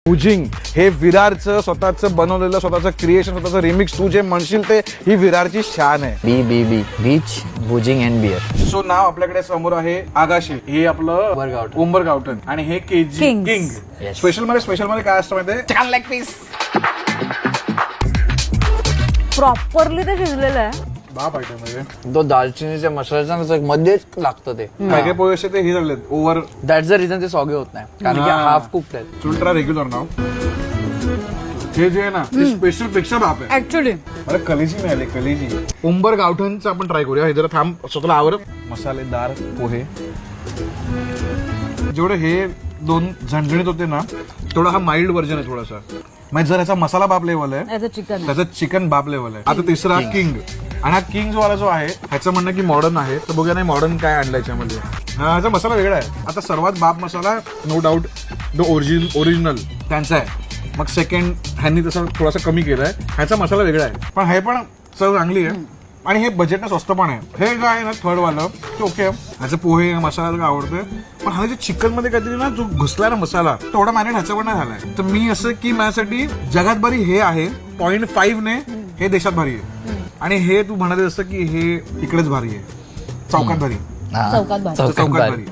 भुजिंग हे विरारचं स्वतःचं बनवलेलं स्वतःचं क्रिएशन स्वतःचं रिमिक्स तू जे म्हणशील ते ही विरारची शान आहे. Beach bhujing and beer. So नाव आपल्याकडे समोर आहे आगाशी, हे आपलं उंबरगावठण आणि हे केजी किंग. स्पेशल मध्ये काय असतं माहितीये? Chicken leg piece. प्रॉपरली ते शिजलेलं आहे. बाप आयटम म्हणजे तो दालचिनीच्या मसाल्याचा मध्येच लागतं ते. काय काय पोहे असे ते हे झालेत ओव्हर. दॅट्स द रिझन ते सॉगे होत नाही, कारण की हाफ कुक्ड आहेत. चुलट्रा रेग्युलर नाव हे जे आहे ना ते स्पेशल पेक्षा बाप आहे ऍक्च्युली. मला कलेजी मिळाली, कलेजी. उंबर गावठणचं आपण ट्राय करूया. हे जरा थांब, स्वतःला आवर. मसालेदार पोहे जेवढे हे दोन झणझणीत होते ना तेवढा हा माइल्ड व्हर्जन आहे थोडासा. म्हणजे जर ह्याचा मसाला बाप लेवल आहे चिकन त्याचं चिकन बाप लेवल आहे. आता तिसरा किंग. आणि हा किंग वाला जो आहे ह्याचं म्हणणं की मॉडर्न आहे, तर बघूया नाही मॉडर्न काय आणलं याच्यामध्ये. ह्याचा मसाला वेगळा आहे. आता सर्वात बाप मसाला नो डाऊट द ओरिजिनल त्यांचा आहे. मग सेकंड ह्यांनी तसं थोडासा कमी केलाय. ह्याचा मसाला वेगळा आहे पण हे पण चव चांगली आहे आणि हे बजेटनं स्वस्त पण आहे. हे जे आहे ना थर्ड वालं ते ओके. ह्याचे पोहे मसाला आवडतोय पण हा जे चिकन मध्ये काहीतरी ना जो घुसला ना मसाला तेवढा मॅनेट ह्याचा पण नाही झालाय. तर मी असं की माझ्यासाठी जगात भारी हे आहे 0.5 ने हे देशात भारी आहे आणि हे तू म्हणत असतं की हे इकडेच भारी आहे. चौकात भारी. चौकात भारी. चौकात भारी.